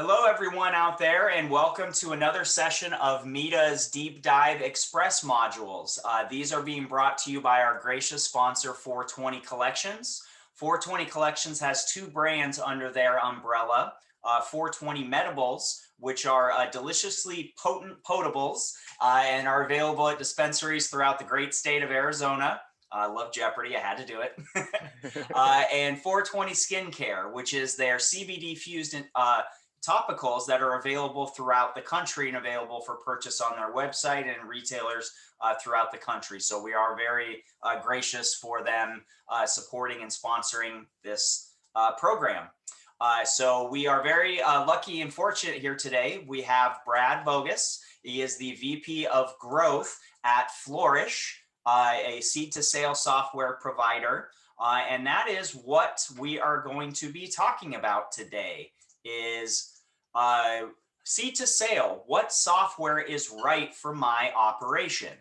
Hello, everyone out there, and welcome to another session of Meta's Deep Dive Express modules. These are being brought to you by our gracious sponsor, 420 Collections. 420 Collections has two brands under their umbrella, 420 Medibles, which are deliciously potent potables and are available at dispensaries throughout the great state of Arizona. I love Jeopardy, I had to do it. And 420 Skincare, which is their CBD fused topicals that are available throughout the country and available for purchase on their website and retailers throughout the country. So we are very gracious for them supporting and sponsoring this program. So we are very lucky and fortunate here today. We have Brad Bogus. He is the VP of Growth at Flourish, a seed to sale software provider. And that is what we are going to be talking about today is seed to sale. What software is right for my operation?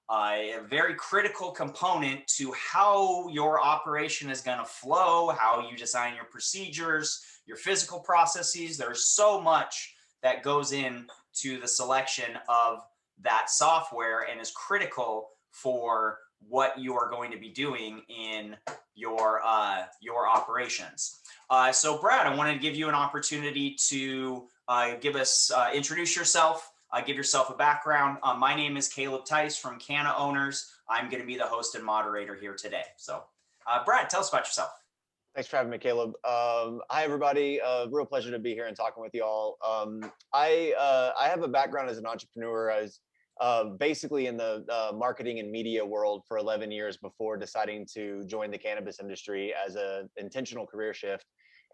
A very critical component to how your operation is going to flow, how you design your procedures, your physical processes. There's so much that goes into the selection of that software and is critical for what you are going to be doing in your operations. So Brad, I wanted to give you an opportunity to introduce yourself, give yourself a background. My name is Caleb Tice from Canna Owners. I'm going to be the host and moderator here today. So Brad, tell us about yourself. Thanks for having me, Caleb. Hi, everybody. Real pleasure to be here and talking with you all. I have a background as an entrepreneur. I was basically in the marketing and media world for 11 years before deciding to join the cannabis industry as an intentional career shift.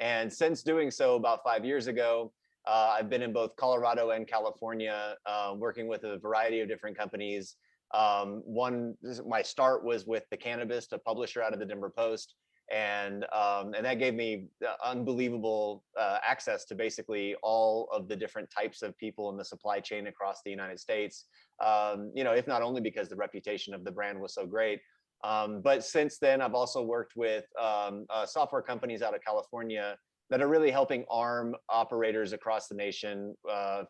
And since doing so about 5 years ago, I've been in both Colorado and California, working with a variety of different companies. My start was with The Cannabist, a publisher out of the Denver Post. And that gave me unbelievable access to basically all of the different types of people in the supply chain across the United States. If not only because the reputation of the brand was so great, but since then I've also worked with software companies out of California that are really helping arm operators across the nation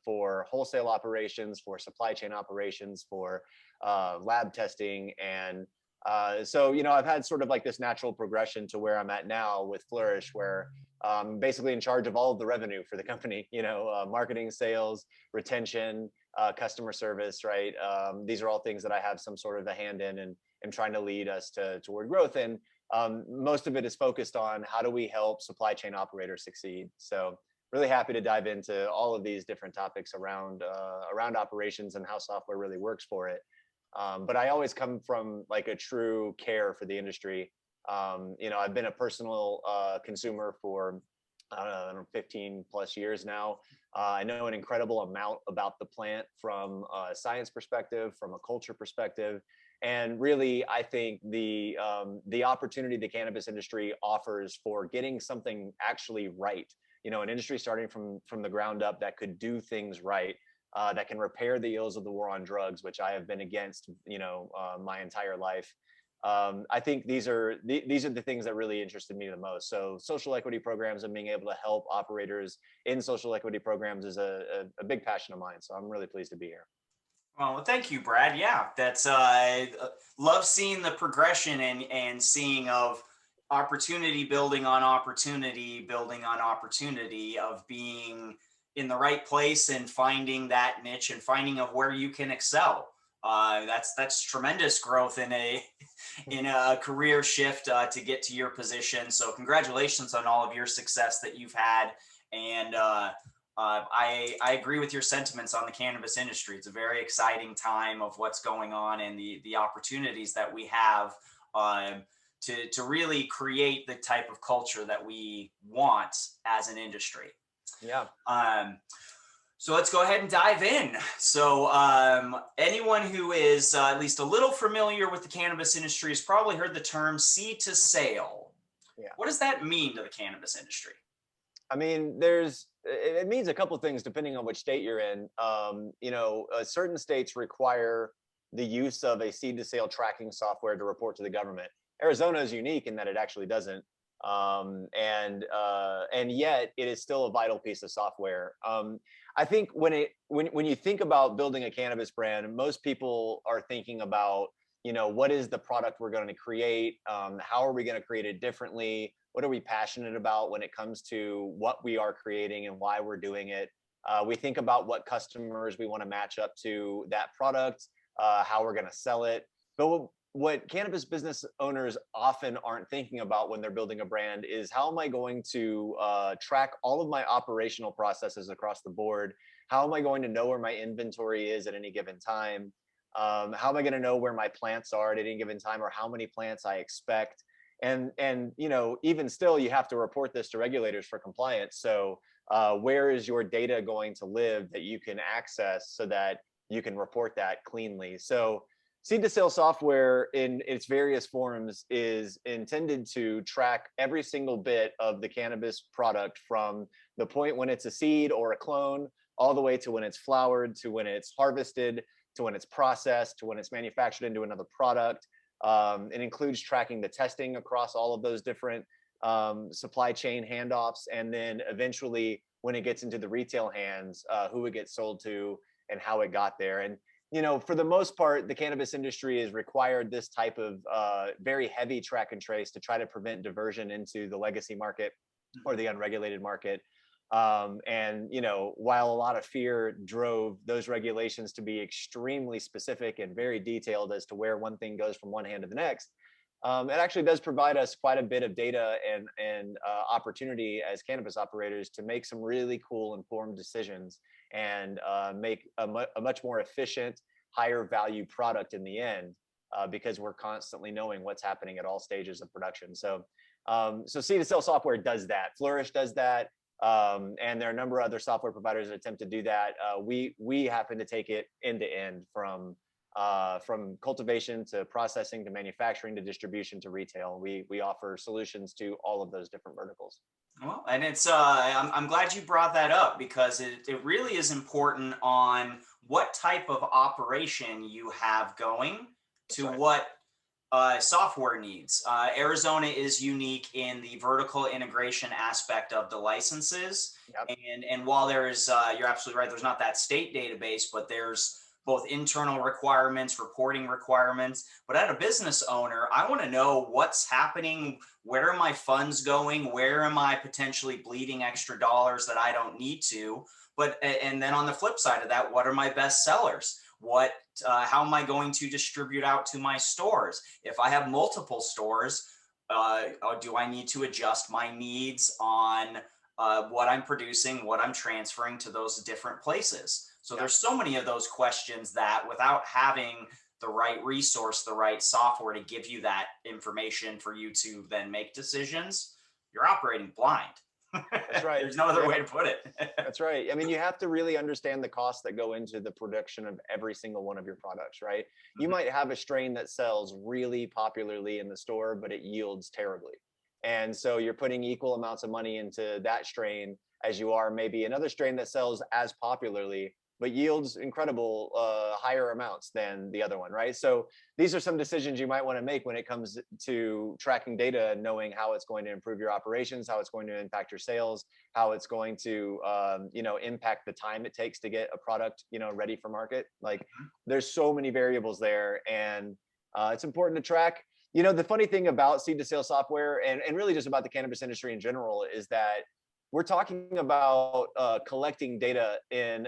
for wholesale operations, for supply chain operations, for lab testing. And so, I've had sort of like this natural progression to where I'm at now with Flourish, where I'm basically in charge of all of the revenue for the company, marketing, sales, retention, customer service, right? These are all things that I have some sort of a hand in and am trying to lead us toward growth. And most of it is focused on how do we help supply chain operators succeed. So really happy to dive into all of these different topics around operations and how software really works for it. But I always come from like a true care for the industry. I've been a personal consumer for, I don't know, 15 plus years now. I know an incredible amount about the plant from a science perspective, from a culture perspective. And really, I think the opportunity the cannabis industry offers for getting something actually right, an industry starting from the ground up that could do things right, that can repair the ills of the war on drugs, which I have been against, my entire life. I think these are the things that really interested me the most. So social equity programs and being able to help operators in social equity programs is a big passion of mine. So I'm really pleased to be here. Well, thank you, Brad. Yeah, that's love seeing the progression and seeing of opportunity building on opportunity of being in the right place and finding that niche and finding of where you can excel. That's tremendous growth in a career shift to get to your position. So congratulations on all of your success that you've had. And I agree with your sentiments on the cannabis industry. It's a very exciting time of what's going on and the opportunities that we have to really create the type of culture that we want as an industry. Yeah. So let's go ahead and dive in. So anyone who is at least a little familiar with the cannabis industry has probably heard the term seed to sale. Yeah. What does that mean to the cannabis industry? I mean, it means a couple of things depending on which state you're in. Certain states require the use of a seed to sale tracking software to report to the government. Arizona is unique in that it actually doesn't. And yet it is still a vital piece of software. I think when you think about building a cannabis brand, most people are thinking about, what is the product we're going to create? How are we going to create it differently? What are we passionate about when it comes to what we are creating and why we're doing it? We think about what customers we want to match up to that product, how we're going to sell it. But what cannabis business owners often aren't thinking about when they're building a brand is, how am I going to track all of my operational processes across the board? How am I going to know where my inventory is at any given time? How am I going to know where my plants are at any given time, or how many plants I expect? And even still, you have to report this to regulators for compliance. So where is your data going to live that you can access so that you can report that cleanly? So seed to sale software in its various forms is intended to track every single bit of the cannabis product, from the point when it's a seed or a clone, all the way to when it's flowered, to when it's harvested, to when it's processed, to when it's manufactured into another product. It includes tracking the testing across all of those different supply chain handoffs, and then eventually when it gets into the retail hands, who it gets sold to and how it got there. And for the most part, the cannabis industry has required this type of very heavy track and trace to try to prevent diversion into the legacy market or the unregulated market. And while a lot of fear drove those regulations to be extremely specific and very detailed as to where one thing goes from one hand to the next, it actually does provide us quite a bit of data and opportunity as cannabis operators to make some really cool, informed decisions, and make a much more efficient, higher value product in the end, because we're constantly knowing what's happening at all stages of production. So seed to sale software does that. Flourish does that. And there are a number of other software providers that attempt to do that. We happen to take it end to end, from cultivation to processing to manufacturing to distribution to retail. We offer solutions to all of those different verticals. Well, and it's I'm glad you brought that up, because it really is important on what type of operation you have going to Right. what software needs. Arizona is unique in the vertical integration aspect of the licenses. Yep. And while there is, you're absolutely right, there's not that state database, but there's both internal requirements, reporting requirements. But as a business owner, I want to know what's happening. Where are my funds going? Where am I potentially bleeding extra dollars that I don't need to? And then on the flip side of that, what are my best sellers? How am I going to distribute out to my stores? If I have multiple stores, do I need to adjust my needs on what I'm producing, what I'm transferring to those different places? So there's so many of those questions that, without having the right resource, the right software to give you that information for you to then make decisions, you're operating blind. That's right. There's no other way to put it. That's right. I mean, you have to really understand the costs that go into the production of every single one of your products, right? You might have a strain that sells really popularly in the store, but it yields terribly. And so you're putting equal amounts of money into that strain as you are maybe another strain that sells as popularly, but yields incredible higher amounts than the other one, right? So these are some decisions you might want to make when it comes to tracking data and knowing how it's going to improve your operations, how it's going to impact your sales, how it's going to impact the time it takes to get a product ready for market. Like, there's so many variables there, and it's important to track. The funny thing about seed to sale software, and really just about the cannabis industry in general, is that we're talking about collecting data in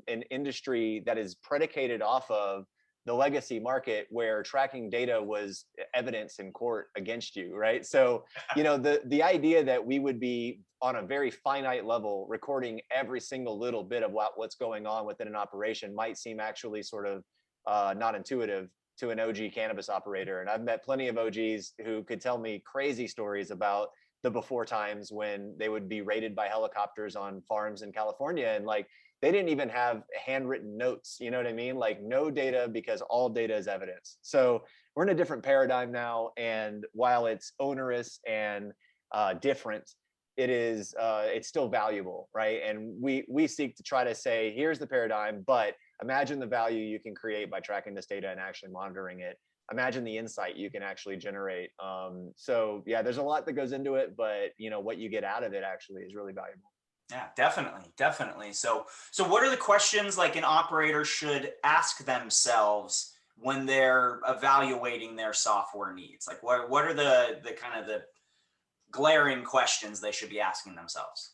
an industry that is predicated off of the legacy market, where tracking data was evidence in court against you, right? So, the idea that we would be on a very finite level recording every single little bit of what's going on within an operation might seem actually sort of not intuitive to an OG cannabis operator. And I've met plenty of OGs who could tell me crazy stories about the before times when they would be raided by helicopters on farms in California, and like, they didn't even have handwritten notes, you know what I mean? Like, no data, because all data is evidence. So we're in a different paradigm now, and while it's onerous and different, it's still valuable, right? And we seek to try to say, here's the paradigm, but imagine the value you can create by tracking this data and actually monitoring it imagine the insight you can actually generate. So yeah, there's a lot that goes into it, but what you get out of it actually is really valuable. Yeah, definitely, definitely. So what are the questions like an operator should ask themselves when they're evaluating their software needs? Like what are the kind of the glaring questions they should be asking themselves?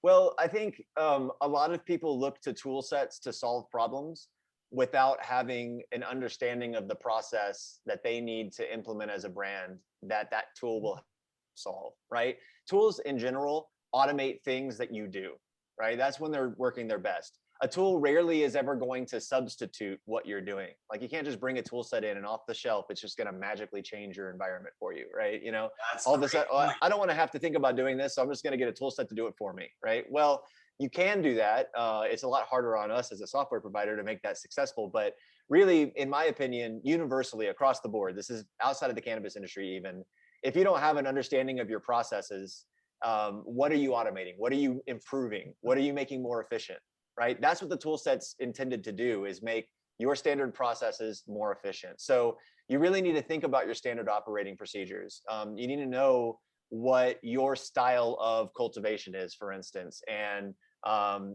Well, I think a lot of people look to tool sets to solve problems without having an understanding of the process that they need to implement as a brand that tool will solve, right? Tools in general automate things that you do, right? That's when they're working their best. A tool rarely is ever going to substitute what you're doing. Like you can't just bring a tool set in and off the shelf, it's just going to magically change your environment for you, right? That's a All of a great sudden, oh, point. I don't want to have to think about doing this, so I'm just going to get a tool set to do it for me, right? Well, you can do that. It's a lot harder on us as a software provider to make that successful. But really, in my opinion, universally across the board, this is outside of the cannabis industry even, if you don't have an understanding of your processes, what are you automating? What are you improving? What are you making more efficient? Right? That's what the tool set's intended to do, is make your standard processes more efficient. So you really need to think about your standard operating procedures. You need to know what your style of cultivation is, for instance, and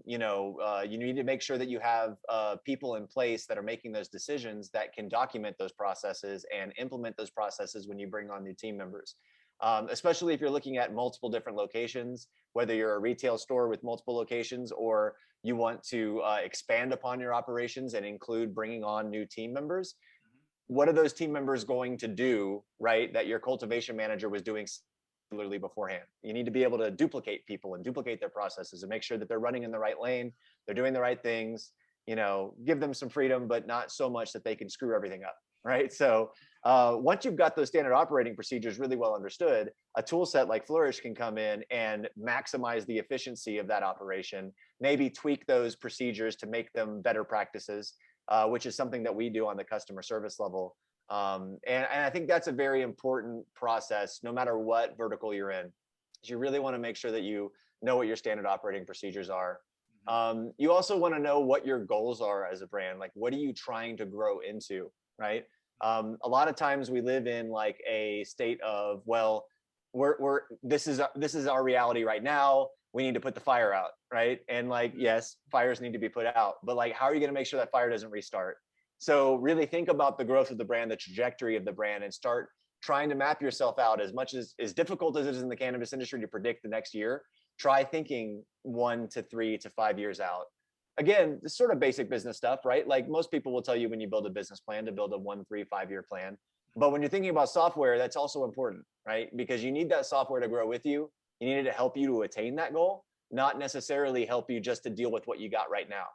you need to make sure that you have people in place that are making those decisions that can document those processes and implement those processes when you bring on new team members. Especially if you're looking at multiple different locations, whether you're a retail store with multiple locations or you want to expand upon your operations and include bringing on new team members. What are those team members going to do, right, that your cultivation manager was doing similarly beforehand? You need to be able to duplicate people and duplicate their processes and make sure that they're running in the right lane, they're doing the right things, give them some freedom, but not so much that they can screw everything up, right? So once you've got those standard operating procedures really well understood, a tool set like Flourish can come in and maximize the efficiency of that operation, maybe tweak those procedures to make them better practices, which is something that we do on the customer service level. And I think that's a very important process, no matter what vertical you're in. You really want to make sure that you know what your standard operating procedures are. You also want to know what your goals are as a brand. Like, what are you trying to grow into, right? A lot of times we live in like a state of, well, this is our reality right now. We need to put the fire out, right? And like, yes, fires need to be put out, but like, how are you going to make sure that fire doesn't restart? So really think about the growth of the brand, the trajectory of the brand, and start trying to map yourself out. As difficult as it is in the cannabis industry to predict the next year, try thinking 1 to 3 to 5 years out. Again, this sort of basic business stuff, right? Like most people will tell you when you build a business plan to build a 1, 3, 5 year plan. But when you're thinking about software, that's also important, right? Because you need that software to grow with you. You need it to help you to attain that goal, not necessarily help you just to deal with what you got right now.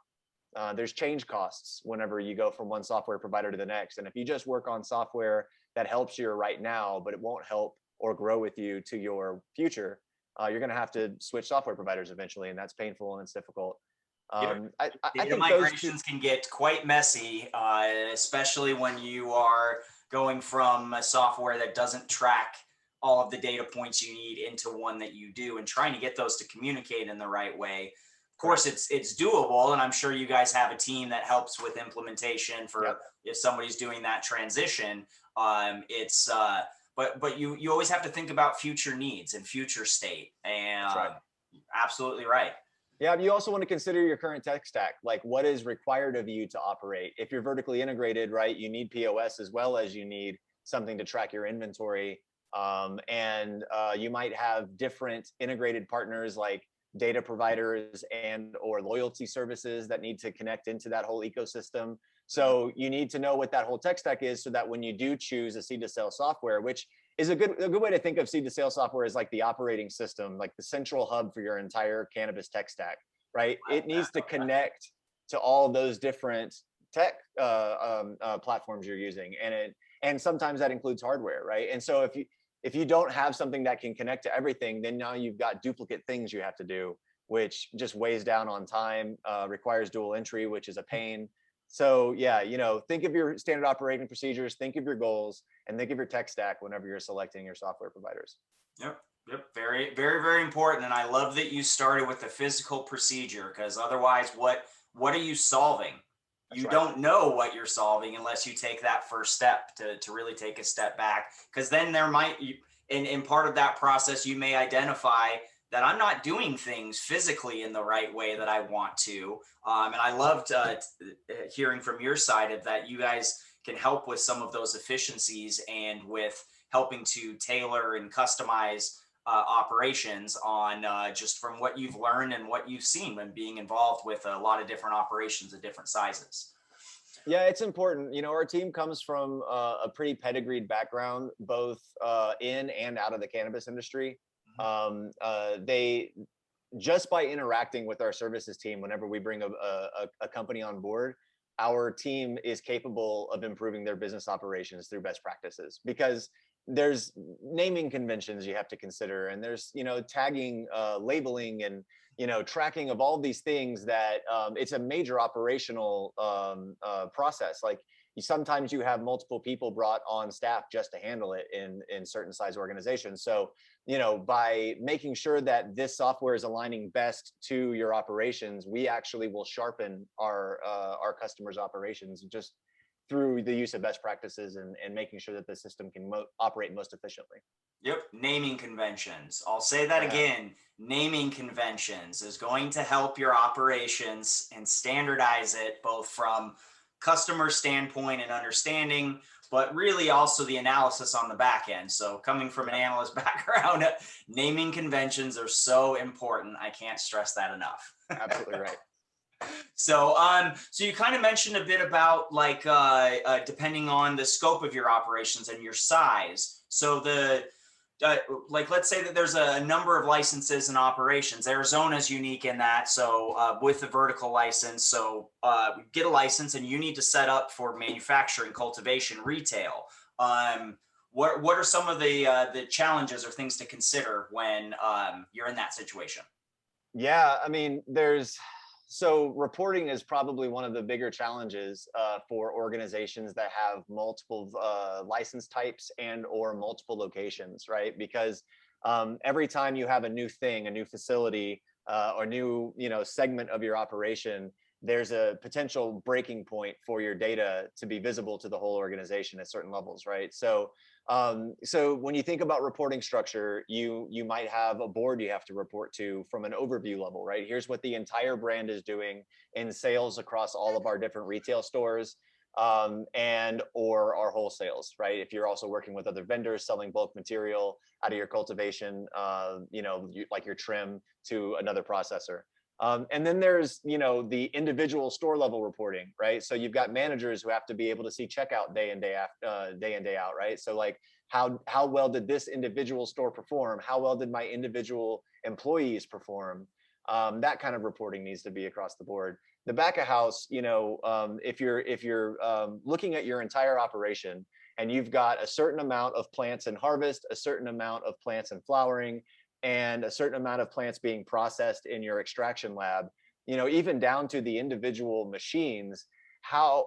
There's change costs whenever you go from one software provider to the next. And if you just work on software that helps you right now, but it won't help or grow with you to your future, you're going to have to switch software providers eventually. And that's painful and it's difficult. I Data think those two. migrations can get quite messy, especially when you are going from a software that doesn't track all of the data points you need into one that you do, and trying to get those to communicate in the right way. Of course, it's doable, and I'm sure you guys have a team that helps with implementation for Yep. if somebody's doing that transition. But you always have to think about future needs and future state, and That's right. absolutely right. Yeah, you also want to consider your current tech stack, like what is required of you to operate. If you're vertically integrated, right, you need POS as well as you need something to track your inventory. And you might have different integrated partners like data providers and or loyalty services that need to connect into that whole ecosystem. So you need to know what that whole tech stack is so that when you do choose a seed to sale software, which is a good way to think of seed to sale software as like the operating system, like the central hub for your entire cannabis tech stack, right? It needs to connect to all those different tech platforms you're using, and sometimes that includes hardware, right? And so if you don't have something that can connect to everything, then now you've got duplicate things you have to do, which just weighs down on time, requires dual entry, which is a pain. So yeah, think of your standard operating procedures, think of your goals, and think of your tech stack whenever you're selecting your software providers. Yep. Yep. Very, very, very important. And I love that you started with the physical procedure, because otherwise what are you solving? That's you right. don't know what you're solving unless you take that first step to really take a step back. Because then there might, in part of that process, you may identify that I'm not doing things physically in the right way that I want to. And I loved hearing from your side of that you guys can help with some of those efficiencies and with helping to tailor and customize operations on just from what you've learned and what you've seen when being involved with a lot of different operations of different sizes. Yeah, it's important. Our team comes from a pretty pedigreed background, both in and out of the cannabis industry. They just by interacting with our services team, whenever we bring a company on board, our team is capable of improving their business operations through best practices, because there's naming conventions you have to consider, and there's tagging, labeling, and tracking of all these things that it's a major operational process. Like, sometimes you have multiple people brought on staff just to handle it in certain size organizations. So by making sure that this software is aligning best to your operations, we actually will sharpen our customers' operations just through the use of best practices, and making sure that the system can operate most efficiently. Yep, naming conventions. I'll say that Yeah. again. Naming conventions is going to help your operations and standardize it both from customer standpoint and understanding, but really also the analysis on the back end. So coming from an Yep. analyst background, naming conventions are so important. I can't stress that enough. Absolutely right. So you kind of mentioned a bit about like depending on the scope of your operations and your size. So like let's say that there's a number of licenses and operations. Arizona's unique in that. So with the vertical license, so get a license and you need to set up for manufacturing, cultivation, retail. What are some of the challenges or things to consider when you're in that situation? Yeah, I mean, so reporting is probably one of the bigger challenges for organizations that have multiple license types and or multiple locations, right? Because every time you have a new thing, a new facility, or new segment of your operation, there's a potential breaking point for your data to be visible to the whole organization at certain levels, right? So when you think about reporting structure, you might have a board you have to report to from an overview level, right? Here's what the entire brand is doing in sales across all of our different retail stores, and or our wholesales, right? If you're also working with other vendors selling bulk material out of your cultivation, like your trim to another processor. And then there's the individual store level reporting, right? So you've got managers who have to be able to see checkout day in day out, right? So like how well did this individual store perform? How well did my individual employees perform? That kind of reporting needs to be across the board. The back of house, if you're looking at your entire operation and you've got a certain amount of plants in harvest, a certain amount of plants in flowering, and a certain amount of plants being processed in your extraction lab, even down to the individual machines, how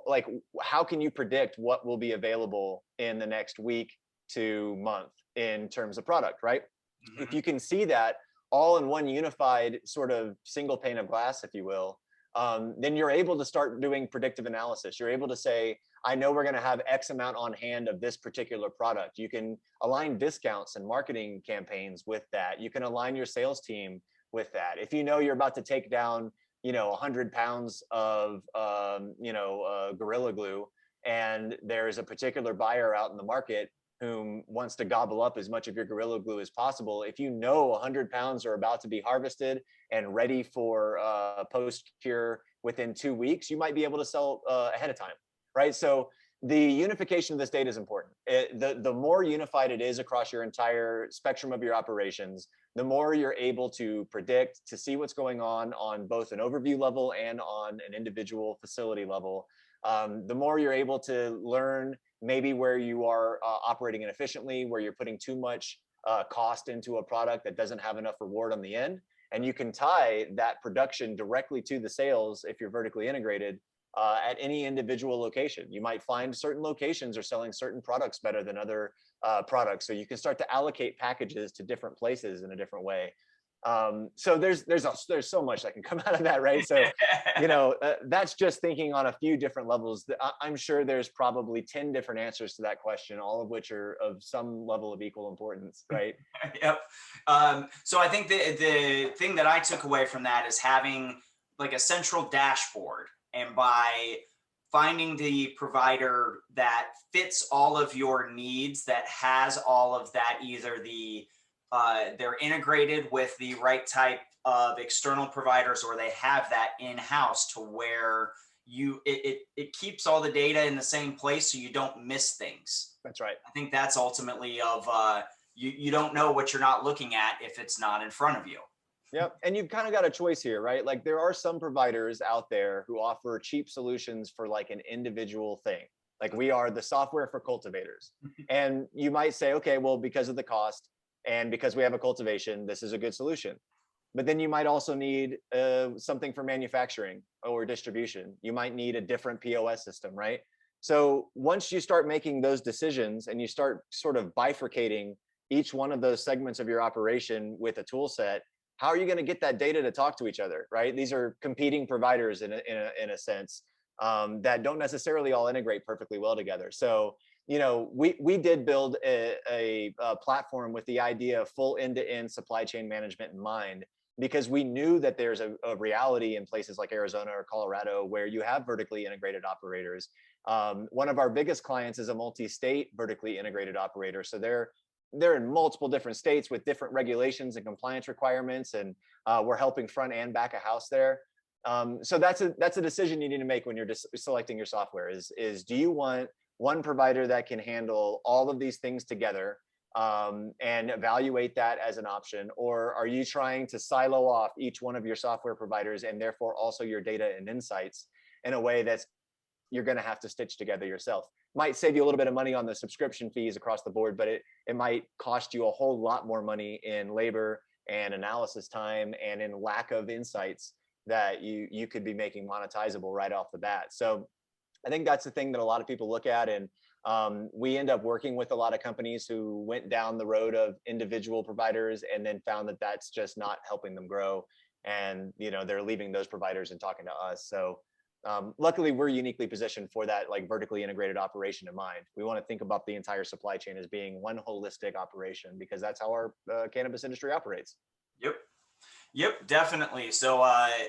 can you predict what will be available in the next week to month in terms of product, right? If you can see that all in one unified sort of single pane of glass, if you will, then you're able to start doing predictive analysis. You're able to say, I know we're going to have X amount on hand of this particular product. You can align discounts and marketing campaigns with that. You can align your sales team with that. If you know you're about to take down, 100 pounds of, Gorilla Glue, and there's a particular buyer out in the market whom wants to gobble up as much of your Gorilla Glue as possible. If 100 pounds are about to be harvested and ready for post cure within 2 weeks, you might be able to sell ahead of time, right? So the unification of this data is important. The more unified it is across your entire spectrum of your operations, the more you're able to predict, to see what's going on both an overview level and on an individual facility level. The more you're able to learn maybe where you are operating inefficiently, where you're putting too much cost into a product that doesn't have enough reward on the end. And you can tie that production directly to the sales if you're vertically integrated at any individual location. You might find certain locations are selling certain products better than other products. So you can start to allocate packages to different places in a different way. So there's so much that can come out of that, right? So, that's just thinking on a few different levels. I'm sure there's probably 10 different answers to that question, all of which are of some level of equal importance, right? Yep. So I think the thing that I took away from that is having like a central dashboard, and by finding the provider that fits all of your needs, that has all of that, either they're integrated with the right type of external providers, or they have that in-house to where it keeps all the data in the same place so you don't miss things. That's right. I think that's ultimately of you don't know what you're not looking at if it's not in front of you. Yep. And you've kind of got a choice here, right? Like there are some providers out there who offer cheap solutions for like an individual thing. Like we are the software for cultivators. And you might say, okay, well, because of the cost and because we have a cultivation, this is a good solution. But then you might also need something for manufacturing or distribution. You might need a different POS system, right? So once you start making those decisions and you start sort of bifurcating each one of those segments of your operation with a tool set, how are you going to get that data to talk to each other, right? These are competing providers in a sense, that don't necessarily all integrate perfectly well together. So, we did build a platform with the idea of full end-to-end supply chain management in mind, because we knew that there's a reality in places like Arizona or Colorado where you have vertically integrated operators. One of our biggest clients is a multi-state vertically integrated operator. So they're in multiple different states with different regulations and compliance requirements, and we're helping front and back of house there. So that's a decision you need to make when you're just selecting your software. Is do you want one provider that can handle all of these things together, and evaluate that as an option, or are you trying to silo off each one of your software providers and therefore also your data and insights in a way that's you're going to have to stitch together yourself? Might save you a little bit of money on the subscription fees across the board, but it might cost you a whole lot more money in labor and analysis time and in lack of insights that you could be making monetizable right off the bat. So I think that's the thing that a lot of people look at. And we end up working with a lot of companies who went down the road of individual providers and then found that that's just not helping them grow. And, they're leaving those providers and talking to us. So luckily, we're uniquely positioned for that, like vertically integrated operation in mind. We want to think about the entire supply chain as being one holistic operation, because that's how our cannabis industry operates. Yep. Yep, definitely. So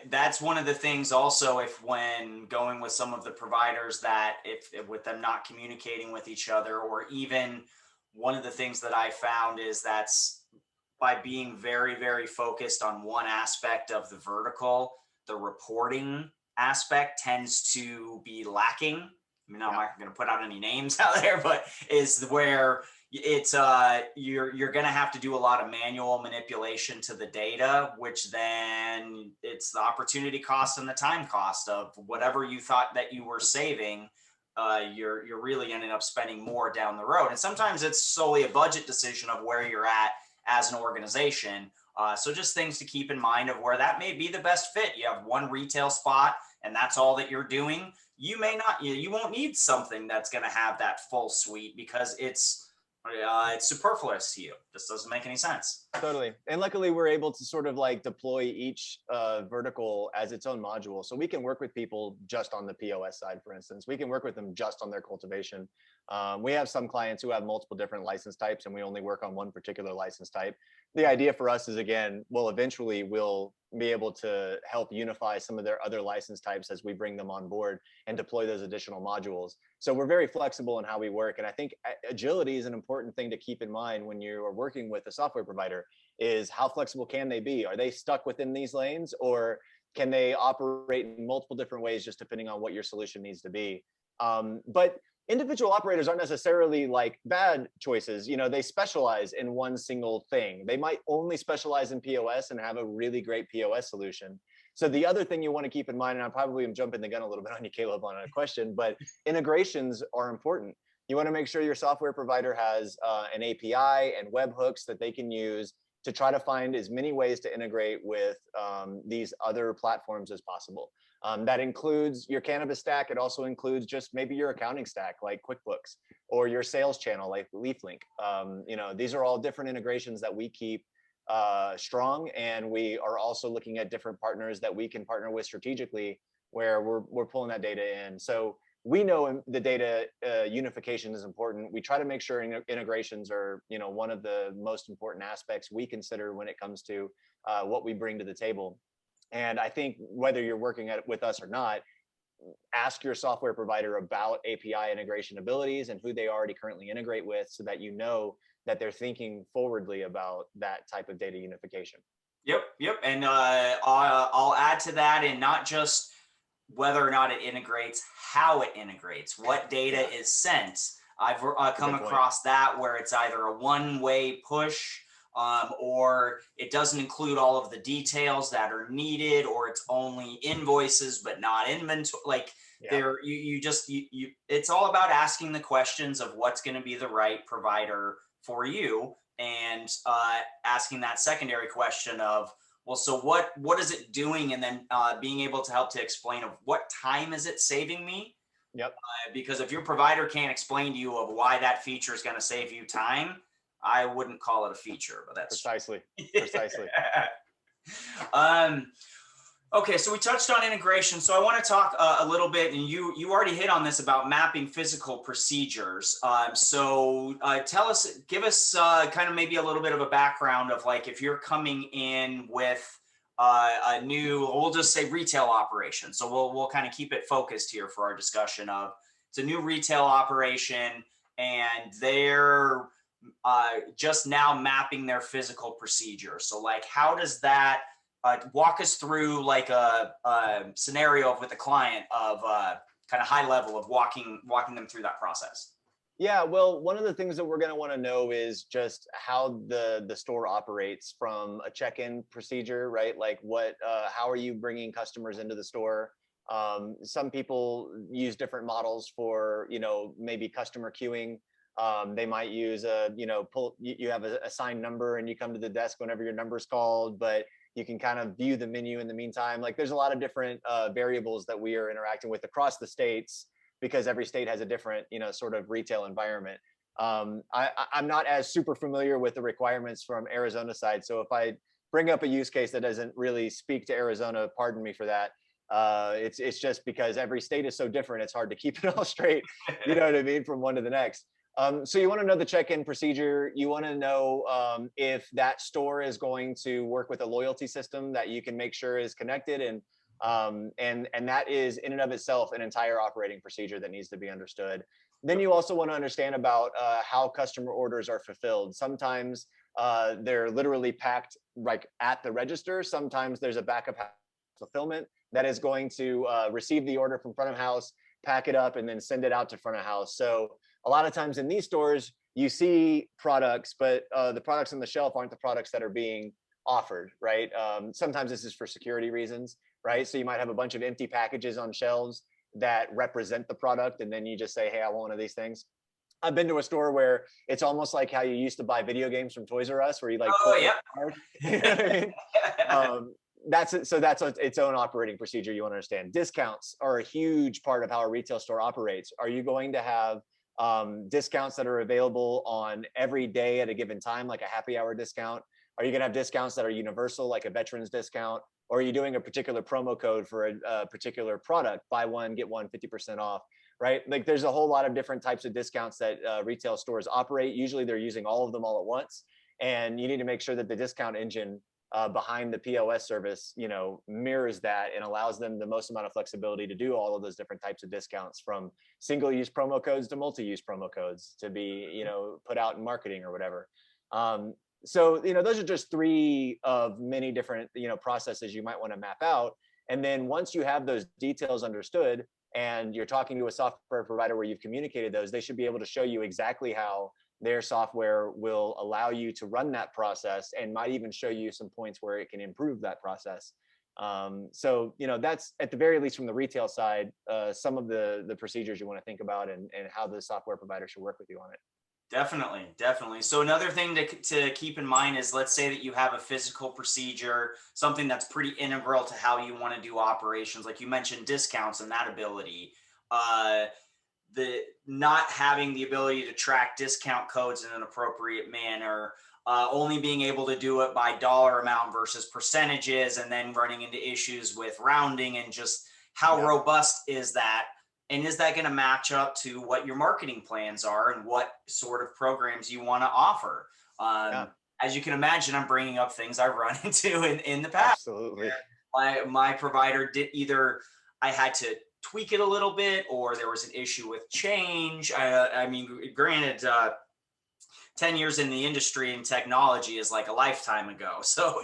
that's one of the things also, if when going with some of the providers, that if with them not communicating with each other, or even one of the things that I found is that's by being very, very focused on one aspect of the vertical, the reporting aspect tends to be lacking. I mean, I'm not going to put out any names out there, but is where it's you're going to have to do a lot of manual manipulation to the data, which then it's the opportunity cost and the time cost of whatever you thought that you were saving. You're really ending up spending more down the road, and sometimes it's solely a budget decision of where you're at as an organization. So just things to keep in mind of where that may be the best fit. You have one retail spot and that's all that you're doing. You may not, you won't need something that's going to have that full suite, because it's superfluous to you. This doesn't make any sense. Totally. And luckily we're able to sort of like deploy each vertical as its own module. So we can work with people just on the POS side, for instance. We can work with them just on their cultivation. We have some clients who have multiple different license types and we only work on one particular license type. The idea for us is, again, eventually we'll be able to help unify some of their other license types as we bring them on board and deploy those additional modules. So we're very flexible in how we work. And I think agility is an important thing to keep in mind when you are working with a software provider. Is how flexible can they be? Are they stuck within these lanes, or can they operate in multiple different ways just depending on what your solution needs to be? But individual operators aren't necessarily like bad choices. They specialize in one single thing. They might only specialize in POS and have a really great POS solution. So the other thing you want to keep in mind, and I probably am jumping the gun a little bit on you, Caleb, on a question, but integrations are important. You want to make sure your software provider has an API and webhooks that they can use to try to find as many ways to integrate with these other platforms as possible. That includes your cannabis stack. It also includes just maybe your accounting stack like QuickBooks, or your sales channel like LeafLink. These are all different integrations that we keep strong, and we are also looking at different partners that we can partner with strategically, where we're pulling that data in. So we know the data unification is important. We try to make sure integrations are, one of the most important aspects we consider when it comes to what we bring to the table. And I think whether you're working with us or not, ask your software provider about API integration abilities and who they already currently integrate with, so that you know that they're thinking forwardly about that type of data unification. Yep. And I'll add to that, and not just whether or not it integrates, how it integrates, what data is sent. I've come across that where it's either a one-way push, or it doesn't include all of the details that are needed, or it's only invoices but not inventory. Like it's all about asking the questions of what's going to be the right provider for you, and asking that secondary question of, well, so what is it doing? And then being able to help to explain of what time is it saving me? Yep. Because if your provider can't explain to you of why that feature is going to save you time, I wouldn't call it a feature, but that's precisely. Okay, so we touched on integration. So I want to talk a little bit, and you already hit on this about mapping physical procedures. Give us kind of maybe a little bit of a background of, like, if you're coming in with a new, we'll just say retail operation. So we'll kind of keep it focused here for our discussion of, it's a new retail operation, and they're just now mapping their physical procedure. So, like, how does that walk us through, like, a scenario with a client of kind of high level of walking them through that process? Yeah, well, one of the things that we're going to want to know is just how the store operates from a check-in procedure, right? Like, how are you bringing customers into the store? Some people use different models for, maybe customer queuing. They might use you have a assigned number and you come to the desk whenever your number's called, but you can kind of view the menu in the meantime. Like, there's a lot of different variables that we are interacting with across the states, because every state has a different, sort of retail environment. I'm not as super familiar with the requirements from Arizona side. So if I bring up a use case that doesn't really speak to Arizona, pardon me for that. It's just because every state is so different. It's hard to keep it all straight, you know what I mean, from one to the next. So you want to know the check-in procedure. You want to know if that store is going to work with a loyalty system that you can make sure is connected, and that is in and of itself an entire operating procedure that needs to be understood. Then you also want to understand about how customer orders are fulfilled. Sometimes they're literally packed like at the register. Sometimes there's a backup fulfillment that is going to receive the order from front of house, pack it up, and then send it out to front of house. So a lot of times in these stores, you see products, but the products on the shelf aren't the products that are being offered, right? Sometimes this is for security reasons, right? So you might have a bunch of empty packages on shelves that represent the product, and then you just say, hey, I want one of these things. I've been to a store where it's almost like how you used to buy video games from Toys R Us, where you like, you know what I mean? That's its own operating procedure. You want to understand. Discounts are a huge part of how a retail store operates. Are you going to have discounts that are available on every day at a given time, like a happy hour discount? Are you going to have discounts that are universal, like a veterans discount? Or are you doing a particular promo code for a particular product, buy one, get one 50% off, right? Like, there's a whole lot of different types of discounts that retail stores operate. Usually they're using all of them all at once. And you need to make sure that the discount engine behind the POS service, mirrors that and allows them the most amount of flexibility to do all of those different types of discounts, from single-use promo codes to multi-use promo codes to be, put out in marketing or whatever. So, those are just three of many different, processes you might want to map out. And then once you have those details understood and you're talking to a software provider where you've communicated those, they should be able to show you exactly how their software will allow you to run that process, and might even show you some points where it can improve that process. So, that's at the very least from the retail side, some of the procedures you want to think about, and how the software provider should work with you on it. Definitely. So another thing to keep in mind is, let's say that you have a physical procedure, something that's pretty integral to how you want to do operations. Like you mentioned, discounts and that ability. The not having the ability to track discount codes in an appropriate manner, only being able to do it by dollar amount versus percentages, and then running into issues with rounding and just how robust is that? And is that going to match up to what your marketing plans are and what sort of programs you want to offer? As you can imagine, I'm bringing up things I've run into in the past. Absolutely. My provider did either I had to tweak it a little bit, or there was an issue with change. I mean, granted, 10 years in the industry and technology is like a lifetime ago. So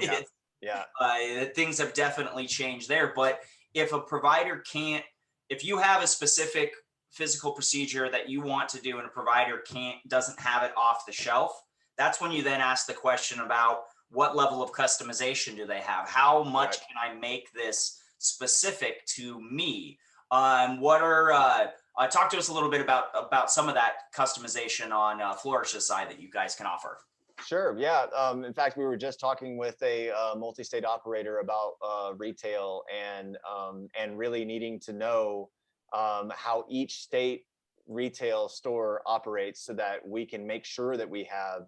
things have definitely changed there. But if a provider can't, if you have a specific physical procedure that you want to do and a provider doesn't have it off the shelf, that's when you then ask the question about what level of customization do they have? How much can I make this specific to me? What are talk to us a little bit about some of that customization on Flourish's side that you guys can offer. Sure. Yeah. In fact, we were just talking with a multi-state operator about retail and really needing to know how each state retail store operates so that we can make sure that we have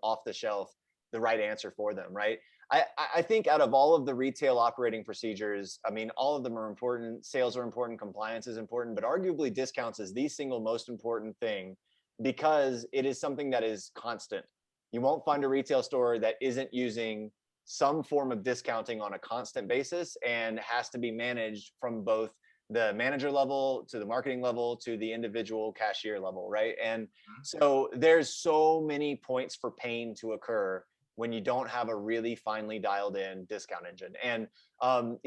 off the shelf the right answer for them. Right. I think out of all of the retail operating procedures, I mean, all of them are important. Sales are important. Compliance is important, but arguably discounts is the single most important thing because it is something that is constant. You won't find a retail store that isn't using some form of discounting on a constant basis and has to be managed from both the manager level to the marketing level to the individual cashier level, right? And so there's so many points for pain to occur when you don't have a really finely dialed in discount engine. And a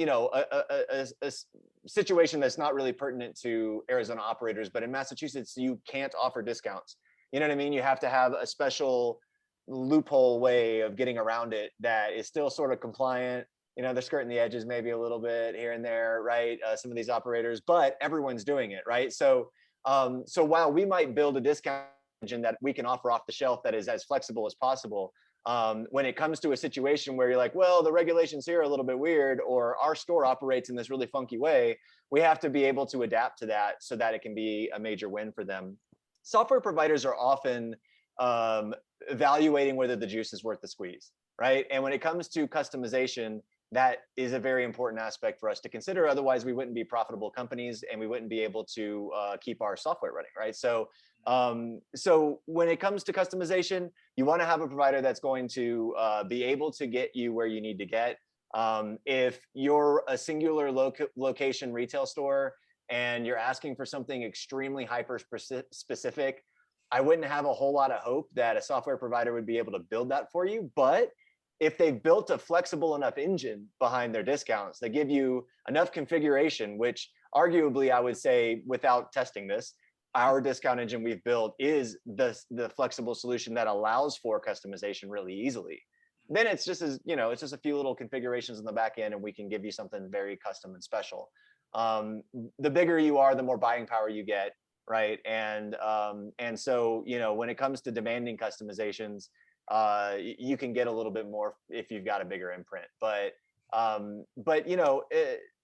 situation that's not really pertinent to Arizona operators, but in Massachusetts, you can't offer discounts. You know what I mean? You have to have a special loophole way of getting around it that is still sort of compliant. You know, they're skirting the edges maybe a little bit here and there, right? Some of these operators, but everyone's doing it, right? So while we might build a discount engine that we can offer off the shelf that is as flexible as possible, when it comes to a situation where you're like, well, the regulations here are a little bit weird, or our store operates in this really funky way, we have to be able to adapt to that so that it can be a major win for them. Software providers are often evaluating whether the juice is worth the squeeze, right? And when it comes to customization, that is a very important aspect for us to consider. Otherwise, we wouldn't be profitable companies and we wouldn't be able to keep our software running, right? So when it comes to customization, you want to have a provider that's going to be able to get you where you need to get. If you're a singular location retail store and you're asking for something extremely hyper specific, I wouldn't have a whole lot of hope that a software provider would be able to build that for you. But if they've built a flexible enough engine behind their discounts, they give you enough configuration, which arguably I would say, without testing this, our discount engine we've built is the flexible solution that allows for customization really easily. Then it's just it's just a few little configurations in the back end and we can give you something very custom and special. The bigger you are, the more buying power you get, right? And so, when it comes to demanding customizations, you can get a little bit more if you've got a bigger imprint. But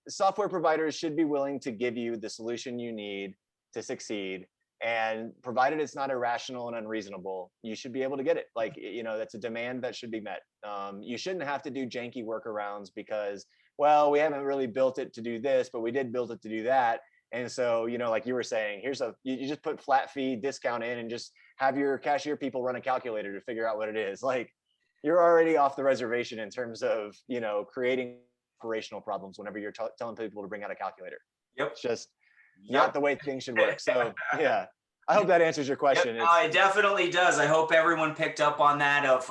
software providers should be willing to give you the solution you need to succeed, and provided it's not irrational and unreasonable, you should be able to get it. Like, that's a demand that should be met. You shouldn't have to do janky workarounds because, well, we haven't really built it to do this, but we did build it to do that. And so, like you were saying, you just put flat fee discount in and just have your cashier people run a calculator to figure out what it is. Like, you're already off the reservation in terms of, creating operational problems whenever you're telling people to bring out a calculator. Yep. It's just not the way things should work. So yeah, I hope that answers your question. Yep, it definitely does. I hope everyone picked up on that of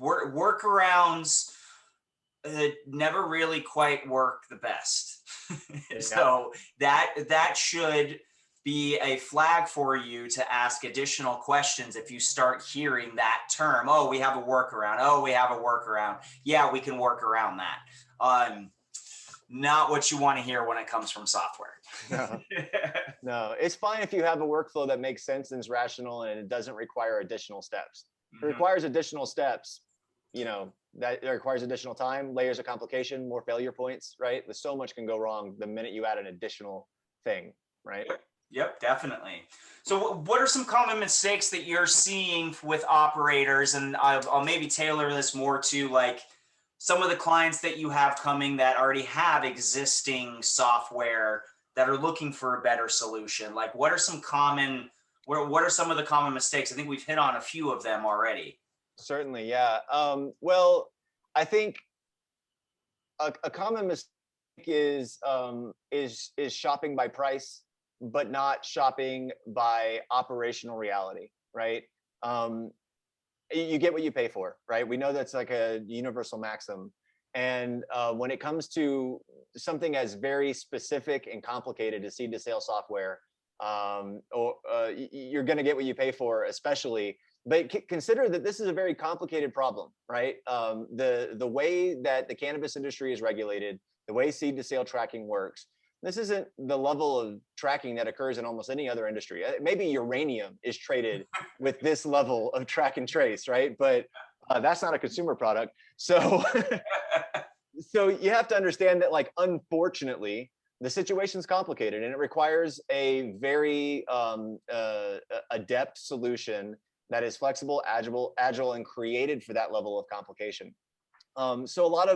workarounds never really quite work the best. So that should be a flag for you to ask additional questions if you start hearing that term. Oh, we have a workaround. Oh, we have a workaround. Yeah, we can work around that. Not what you want to hear when it comes from software. No, it's fine if you have a workflow that makes sense and is rational and it doesn't require additional steps. If it requires additional steps, that requires additional time, layers of complication, more failure points, right? There's so much can go wrong the minute you add an additional thing, right? Yep, definitely. So, what are some common mistakes that you're seeing with operators? And I'll maybe tailor this more to like some of the clients that you have coming that already have existing software that are looking for a better solution. Like, what are some of the common mistakes? I think we've hit on a few of them already. Certainly, yeah. Well, I think a common mistake is shopping by price, but not shopping by operational reality, right? Um, you get what you pay for, right? We know that's like a universal maxim. And when it comes to something as very specific and complicated as seed to sale software, you're going to get what you pay for, especially. But consider that this is a very complicated problem, right? The way that the cannabis industry is regulated, the way seed to sale tracking works, this isn't the level of tracking that occurs in almost any other industry. Maybe uranium is traded with this level of track and trace, right? But that's not a consumer product. So, so you have to understand that, like, unfortunately, the situation's complicated and it requires a very adept solution that is flexible, agile, and created for that level of complication. So a lot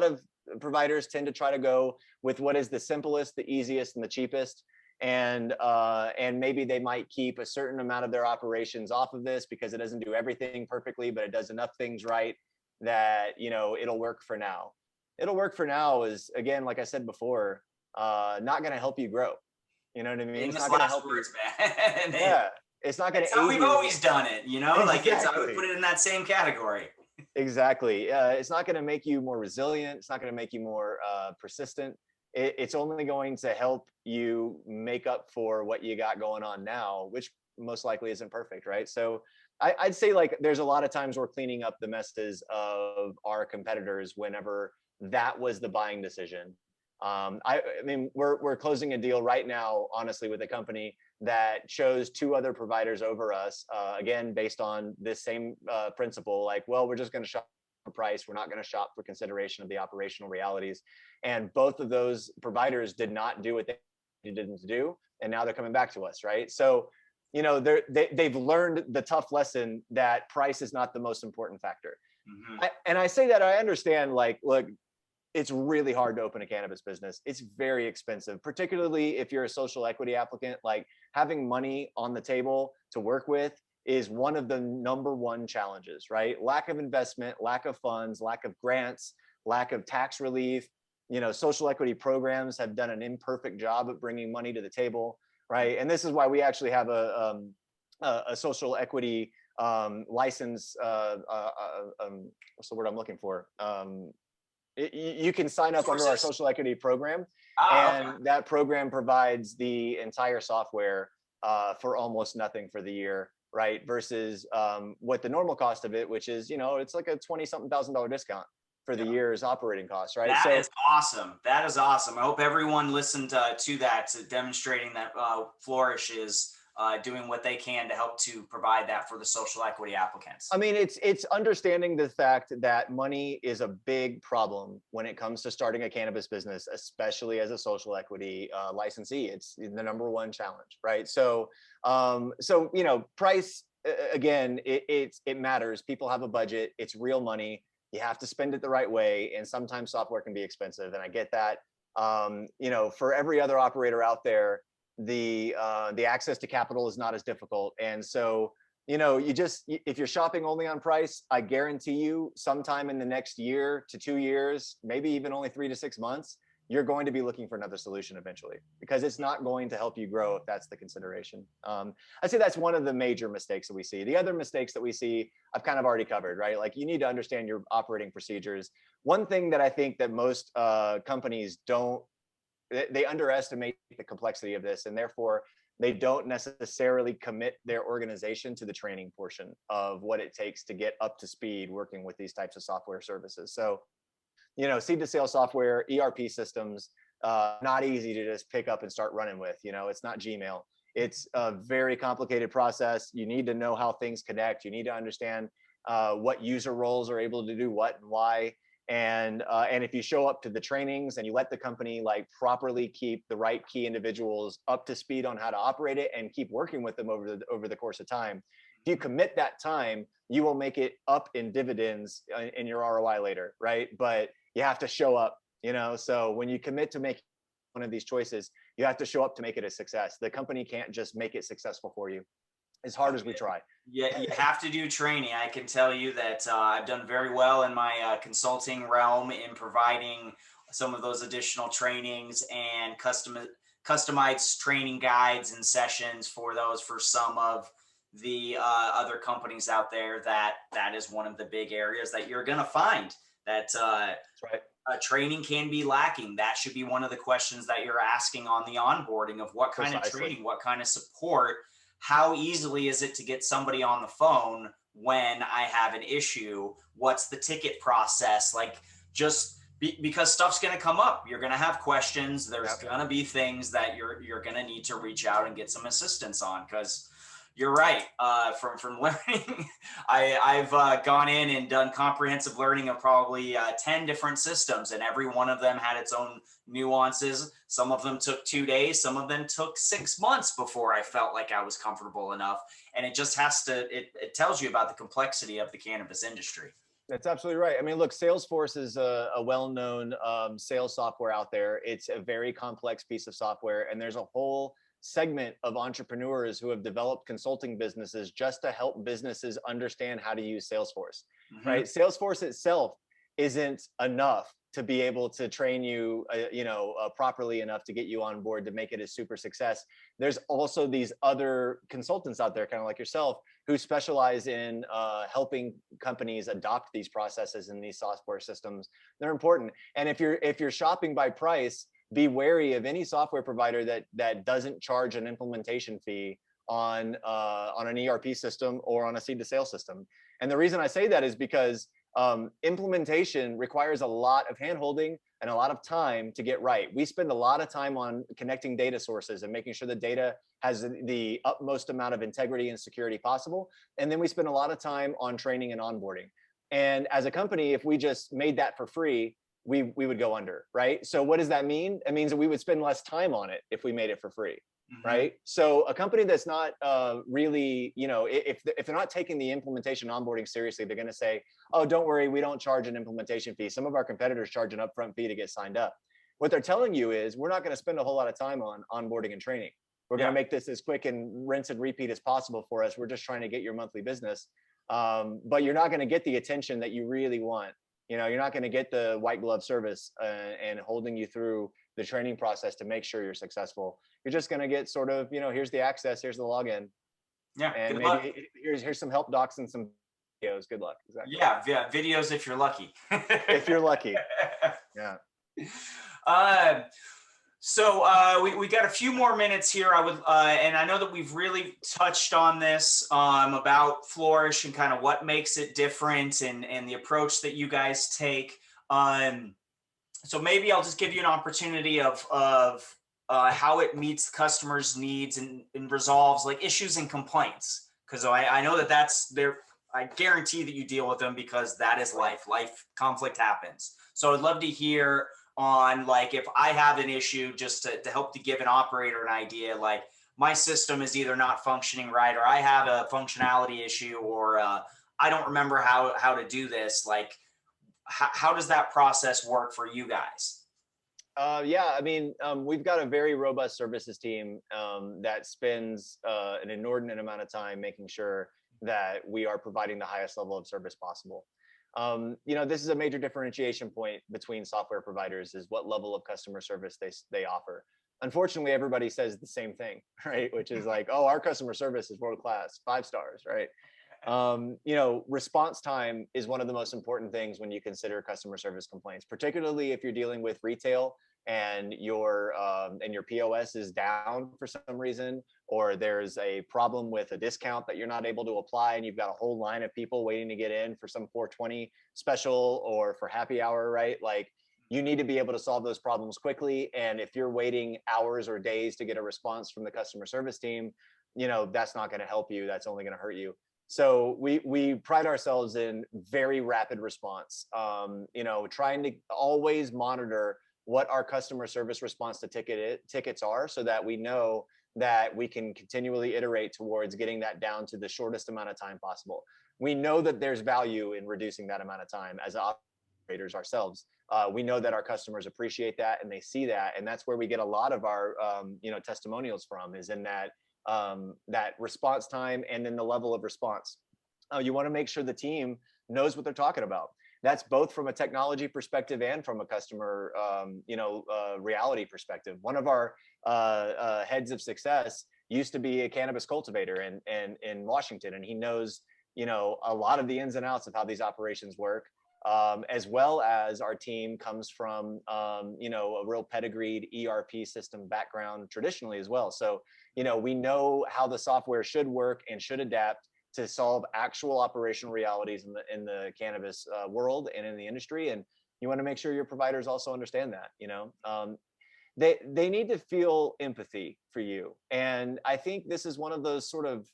of providers tend to try to go with what is the simplest, the easiest, and the cheapest. And maybe they might keep a certain amount of their operations off of this because it doesn't do everything perfectly, but it does enough things right that it'll work for now. It'll work for now is, again, like I said before, not going to help you grow. You know what I mean? It's Famous not going to last help you. words, man. Yeah, it's not going It's to how aid we've you. always done it, like I would Exactly. put it in that same category. Exactly. It's not going to make you more resilient. It's not going to make you more persistent. It's only going to help you make up for what you got going on now, which most likely isn't perfect, right? So I'd say, like, there's a lot of times we're cleaning up the messes of our competitors whenever that was the buying decision. I mean, we're closing a deal right now, honestly, with a company that chose two other providers over us, again, based on this same principle. Like, well, we're just going to shop for price. We're not going to shop for consideration of the operational realities. And both of those providers did not do what they didn't do, and now they're coming back to us, right? So, they've learned the tough lesson that price is not the most important factor. Mm-hmm. And I say that I understand, like, look, it's really hard to open a cannabis business. It's very expensive, particularly if you're a social equity applicant. Like, having money on the table to work with is one of the number one challenges, right? Lack of investment, lack of funds, lack of grants, lack of tax relief. Social equity programs have done an imperfect job at bringing money to the table, right? And this is why we actually have a social equity license. What's the word I'm looking for? You can sign up under our social equity program, and Okay. that program provides the entire software for almost nothing for the year, right? Versus what the normal cost of it, which is, it's like a 20-something $1,000 discount for the Yeah. year's operating costs, right? That So is awesome. That is awesome. I hope everyone listened to that, to demonstrating that Flourish is doing what they can to help to provide that for the social equity applicants. I mean, it's understanding the fact that money is a big problem when it comes to starting a cannabis business, especially as a social equity licensee. It's the number one challenge, right? So, price, again, it matters. People have a budget. It's real money. You have to spend it the right way, and sometimes software can be expensive, and I get that. For every other operator out there, the access to capital is not as difficult, and so if you're shopping only on price, I guarantee you sometime in the next year to 2 years, maybe even only 3 to 6 months, you're going to be looking for another solution eventually, because it's not going to help you grow if that's the consideration. I'd say that's one of the major mistakes that we see. The other mistakes that we see, I've kind of already covered, right? Like, you need to understand your operating procedures. One thing that I think that most companies don't, they underestimate the complexity of this, and therefore they don't necessarily commit their organization to the training portion of what it takes to get up to speed working with these types of software services. So, seed to sale software, ERP systems, not easy to just pick up and start running with. It's not Gmail. It's a very complicated process. You need to know how things connect. You need to understand what user roles are able to do what and why. And if you show up to the trainings and you let the company like properly keep the right key individuals up to speed on how to operate it and keep working with them over the course of time, if you commit that time, you will make it up in dividends in your ROI later, right? But you have to show up, so when you commit to making one of these choices, you have to show up to make it a success. The company can't just make it successful for you, as hard as we try. Yeah, you have to do training. I can tell you that I've done very well in my consulting realm in providing some of those additional trainings and customized training guides and sessions for some of the other companies out there. That is one of the big areas that you're going to find that That's right. Training can be lacking. That should be one of the questions that you're asking on the onboarding of what kind of training, what kind of support. How easily is it to get somebody on the phone when I have an issue? What's the ticket process? Like, just because stuff's going to come up, you're going to have questions. There's going to be things that you're going to need to reach out and get some assistance on, because you're right. From learning, I've gone in and done comprehensive learning of probably 10 different systems, and every one of them had its own nuances. Some of them took 2 days. Some of them took 6 months before I felt like I was comfortable enough. And it just it tells you about the complexity of the cannabis industry. That's absolutely right. I mean, look, Salesforce is a well-known sales software out there. It's a very complex piece of software, and there's a whole segment of entrepreneurs who have developed consulting businesses just to help businesses understand how to use Salesforce, right? Salesforce itself isn't enough to be able to train you, properly enough to get you on board to make it a super success. There's also these other consultants out there, kind of like yourself, who specialize in helping companies adopt these processes and these software systems. They're important. And if you're shopping by price, be wary of any software provider that doesn't charge an implementation fee on an ERP system or on a seed to sale system. And the reason I say that is because implementation requires a lot of handholding and a lot of time to get right. We spend a lot of time on connecting data sources and making sure the data has the utmost amount of integrity and security possible. And then we spend a lot of time on training and onboarding. And as a company, if we just made that for free, we would go under, right? So what does that mean? It means that we would spend less time on it if we made it for free, right? So a company that's not really, if they're not taking the implementation onboarding seriously, they're going to say, oh, don't worry, we don't charge an implementation fee. Some of our competitors charge an upfront fee to get signed up. What they're telling you is, we're not going to spend a whole lot of time on onboarding and training. We're going to make this as quick and rinse and repeat as possible for us. We're just trying to get your monthly business. But you're not going to get the attention that you really want. You're not going to get the white glove service and holding you through the training process to make sure you're successful. You're just going to get sort of, here's the access, here's the login. Yeah. And maybe here's some help docs and some videos. Good luck. Exactly. Yeah. Videos if you're lucky. If you're lucky. Yeah. So we got a few more minutes here. And I know that we've really touched on this about Flourish and kind of what makes it different and the approach that you guys take. So maybe I'll just give you an opportunity of how it meets customers' needs and resolves like issues and complaints. Because I know that that's there. I guarantee that you deal with them, because that is life. Life conflict happens. So I'd love to hear on, like, if I have an issue, just to help to give an operator an idea, like my system is either not functioning right, or I have a functionality issue, or I don't remember how to do this. Like, how does that process work for you guys? Yeah, I mean, we've got a very robust services team that spends an inordinate amount of time making sure that we are providing the highest level of service possible. This is a major differentiation point between software providers, is what level of customer service they offer. Unfortunately, everybody says the same thing, right? Which is like, oh, our customer service is world class, 5 stars, right? Response time is one of the most important things when you consider customer service complaints, particularly if you're dealing with retail and your POS is down for some reason, or there's a problem with a discount that you're not able to apply, and you've got a whole line of people waiting to get in for some 420 special or for happy hour, right? Like, you need to be able to solve those problems quickly. And if you're waiting hours or days to get a response from the customer service team, that's not going to help you. That's only going to hurt you. So we pride ourselves in very rapid response. Trying to always monitor what our customer service response to tickets are, so that we know that we can continually iterate towards getting that down to the shortest amount of time possible. We know that there's value in reducing that amount of time as operators ourselves. We know that our customers appreciate that and they see that, and that's where we get a lot of our testimonials from, is in that response time and in the level of response. You want to make sure the team knows what they're talking about. That's both from a technology perspective and from a customer reality perspective. One of our heads of success used to be a cannabis cultivator in Washington, and he knows a lot of the ins and outs of how these operations work. As well as our team comes from a real pedigreed ERP system background traditionally as well. So we know how the software should work and should adapt to solve actual operational realities in the cannabis world and in the industry. And you want to make sure your providers also understand that. They need to feel empathy for you, and I think this is one of those sort of,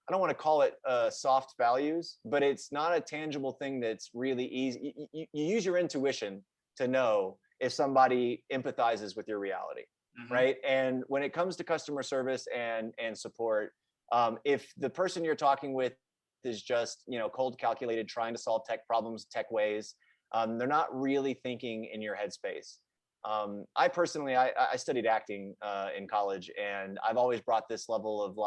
I don't want to call it soft values, but it's not a tangible thing that's really easy. You use your intuition to know if somebody empathizes with your reality, right? And when it comes to customer service and support, if the person you're talking with is just cold calculated, trying to solve tech problems tech ways, they're not really thinking in your headspace. I personally, I studied acting in college, and I've always brought this level of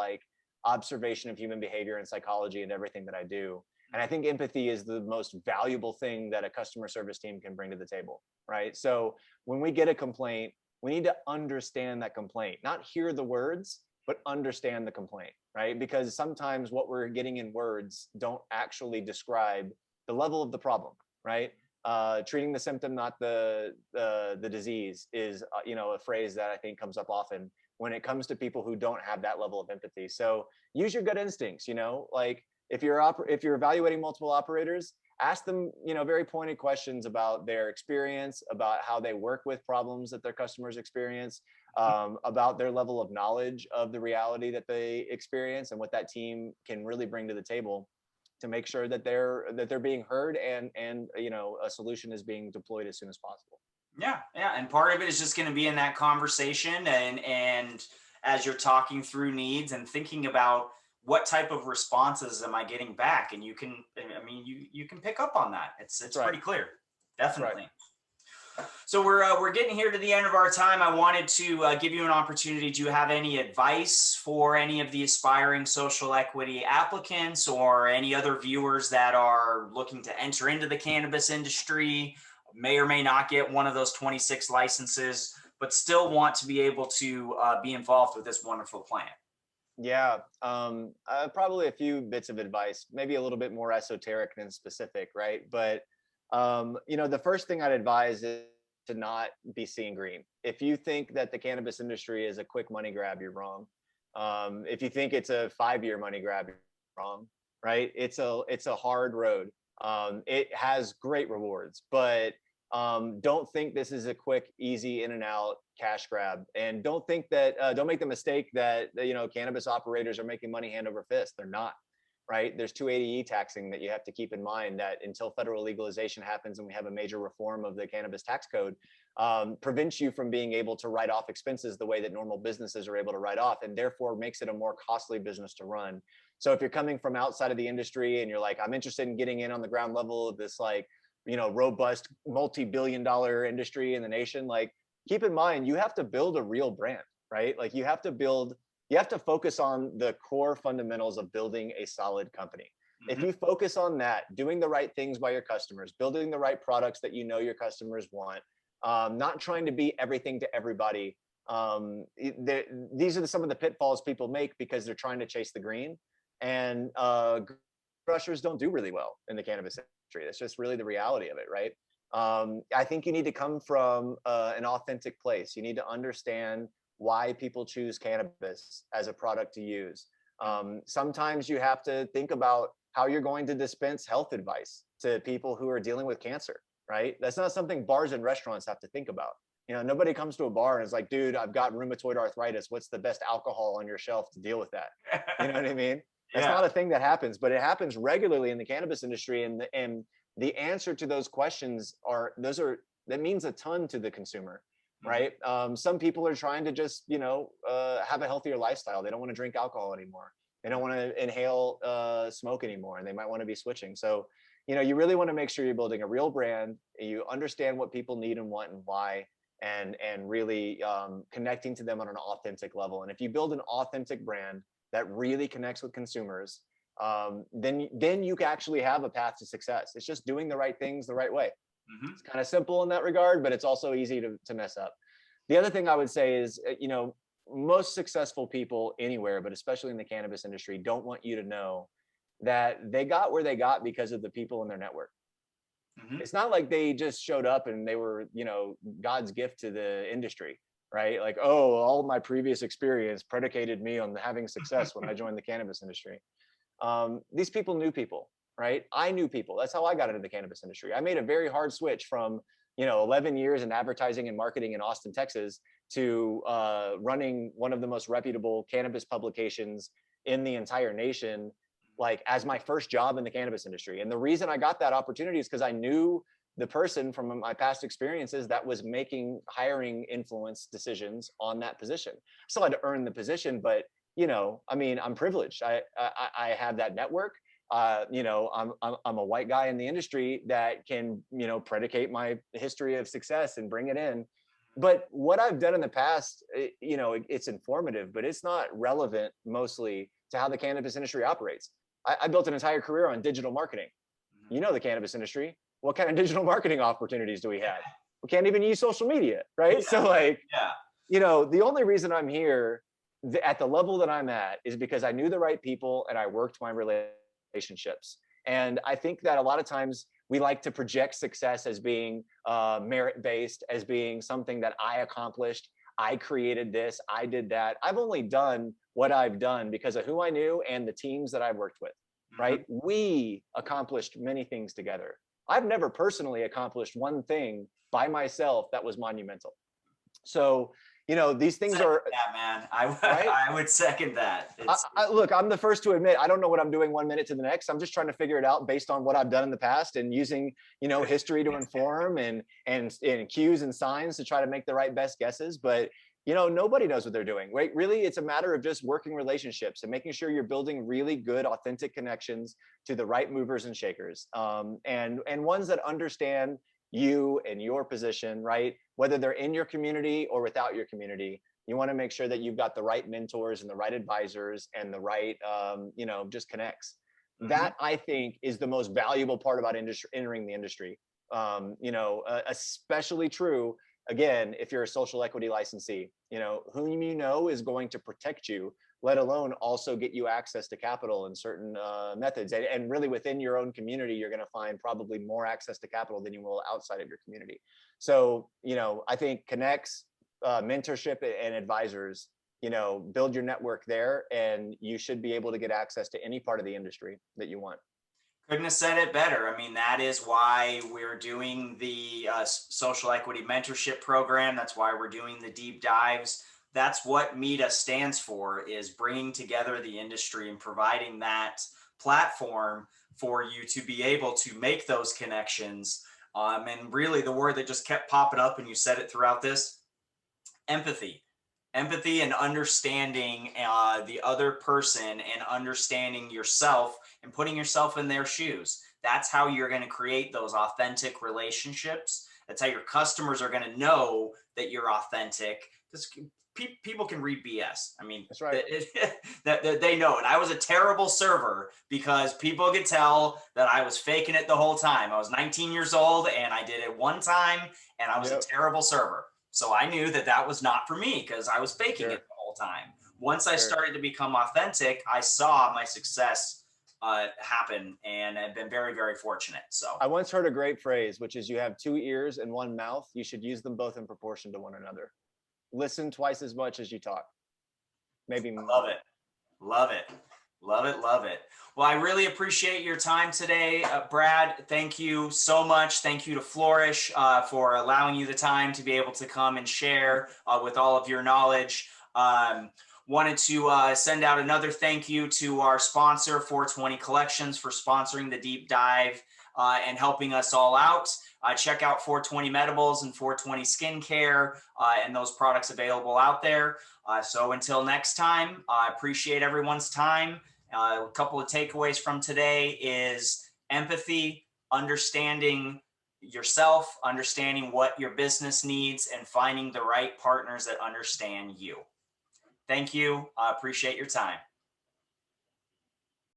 observation of human behavior and psychology and everything that I do. And I think empathy is the most valuable thing that a customer service team can bring to the table, right? So when we get a complaint, we need to understand that complaint, not hear the words, but understand the complaint, right? Because sometimes what we're getting in words don't actually describe the level of the problem, right? Treating the symptom, not the disease, is a phrase that I think comes up often when it comes to people who don't have that level of empathy. So use your gut instincts. If you're evaluating multiple operators, ask them very pointed questions about their experience, about how they work with problems that their customers experience, about their level of knowledge of the reality that they experience, and what that team can really bring to the table to make sure that they're being heard, and a solution is being deployed as soon as possible. Yeah, and part of it is just going to be in that conversation, and as you're talking through needs and thinking about what type of responses am I getting back, and you can pick up on that. It's right. Pretty clear, definitely. Right. So we're getting here to the end of our time. I wanted to give you an opportunity. Do you have any advice for any of the aspiring social equity applicants, or any other viewers that are looking to enter into the cannabis industry, may or may not get one of those 26 licenses, but still want to be able to be involved with this wonderful plan? Yeah, probably a few bits of advice, maybe a little bit more esoteric than specific, right? But the first thing I'd advise is to not be seeing green. If you think that the cannabis industry is a quick money grab, you're wrong. If you think it's a 5-year money grab, you're wrong, right? It's a hard road. It has great rewards, but don't think this is a quick, easy in and out cash grab. And don't think that, don't make the mistake that, cannabis operators are making money hand over fist. They're not, right? There's 280E taxing that you have to keep in mind, that until federal legalization happens and we have a major reform of the cannabis tax code, prevents you from being able to write off expenses the way that normal businesses are able to write off, and therefore makes it a more costly business to run. So if you're coming from outside of the industry and you're like, I'm interested in getting in on the ground level of this robust multi-billion-dollar industry in the nation, keep in mind, you have to build a real brand, right? You have to focus on the core fundamentals of building a solid company. If you focus on that, doing the right things by your customers, building the right products that your customers want, not trying to be everything to everybody. These are some of the pitfalls people make because they're trying to chase the green, and rushers don't do really well in the cannabis industry. That's just really the reality of it, right? I think you need to come from an authentic place. You need to understand why people choose cannabis as a product to use. Sometimes you have to think about how you're going to dispense health advice to people who are dealing with cancer, right? That's not something bars and restaurants have to think about. Nobody comes to a bar and is like, dude, I've got rheumatoid arthritis. What's the best alcohol on your shelf to deal with that? You know what I mean? That's Yeah. not a thing that happens, but it happens regularly in the cannabis industry. And the answer to those questions that means a ton to the consumer, Mhm. right? Some people are trying to just, have a healthier lifestyle. They don't want to drink alcohol anymore. They don't want to inhale smoke anymore, and they might want to be switching. So, you really want to make sure you're building a real brand. You understand what people need and want and why, and really connecting to them on an authentic level. And if you build an authentic brand that really connects with consumers, then you can actually have a path to success. It's just doing the right things the right way. Mhm. It's kind of simple in that regard, but it's also easy to mess up. The other thing I would say is, most successful people anywhere, but especially in the cannabis industry, don't want you to know that they got where they got because of the people in their network. Mhm. It's not like they just showed up and they were, God's gift to the industry, right? Like, oh, all my previous experience predicated me on having success when I joined the cannabis industry. These people knew people, right? I knew people. That's how I got into the cannabis industry. I made a very hard switch from, 11 years in advertising and marketing in Austin, Texas, to running one of the most reputable cannabis publications in the entire nation, like as my first job in the cannabis industry. And the reason I got that opportunity is because I knew the person from my past experiences that was making hiring influence decisions on that position. So I had to earn the position, but I mean, I'm privileged. I have that network. I'm a white guy in the industry that can, predicate my history of success and bring it in. But what I've done in the past, it's informative, but it's not relevant mostly to how the cannabis industry operates. I built an entire career on digital marketing. Mhm. The cannabis industry. What kind of digital marketing opportunities do we have? We can't even use social media, right? Yeah. So like, Yeah. the only reason I'm here at the level that I'm at is because I knew the right people and I worked my relationships. And I think that a lot of times we like to project success as being merit based, as being something that I accomplished. I created this, I did that. I've only done what I've done because of who I knew and the teams that I've worked with, Mhm. right? We accomplished many things together. I've never personally accomplished one thing by myself that was monumental. So, these things Second are that, man. right. I would second that. Look, I'm the first to admit I don't know what I'm doing 1 minute to the next. I'm just trying to figure it out based on what I've done in the past and using, history to inform and cues and signs to try to make the right best guesses. But nobody knows what they're doing. Right? Really, it's a matter of just working relationships and making sure you're building really good, authentic connections to the right movers and shakers, and ones that understand you and your position, right? Whether they're in your community or without your community, you want to make sure that you've got the right mentors and the right advisors and the right, just connects. Mhm. That I think is the most valuable part about entering the industry. Especially true again if you're a social equity licensee. Whom is going to protect you, let alone also get you access to capital in certain methods. And really within your own community, you're going to find probably more access to capital than you will outside of your community. So, I think connects, mentorship and advisors, build your network there, and you should be able to get access to any part of the industry that you want. Couldn't have said it better. I mean, that is why we're doing the social equity mentorship program. That's why we're doing the deep dives. That's what META stands for, is bringing together the industry and providing that platform for you to be able to make those connections. And really, the word that just kept popping up, and you said it throughout this: empathy. Empathy and understanding the other person and understanding yourself and putting yourself in their shoes. That's how you're going to create those authentic relationships. That's how your customers are going to know that you're authentic, because people can read BS. I mean, That's right. that they know it. I was a terrible server because people could tell that I was faking it the whole time. I was 19 years old and I did it one time, and I was a Yep. terrible server. So I knew that that was not for me because I was faking it Sure. the whole time. Once I Sure. started to become authentic, I saw my success happen, and I've been very, very fortunate. So I once heard a great phrase, which is you have two ears and one mouth. You should use them both in proportion to one another. Listen twice as much as you talk, maybe I love more. it. Love it. Love it. Love it. Well, I really appreciate your time today, Brad. Thank you so much. Thank you to Flourish for allowing you the time to be able to come and share with all of your knowledge. Wanted to send out another thank you to our sponsor, 420 Collections, for sponsoring the deep dive and helping us all out. Check out 420 Medibles and 420 Skincare and those products available out there. So until next time, I appreciate everyone's time. A couple of takeaways from today is empathy, understanding yourself, understanding what your business needs, and finding the right partners that understand you. Thank you. I appreciate your time.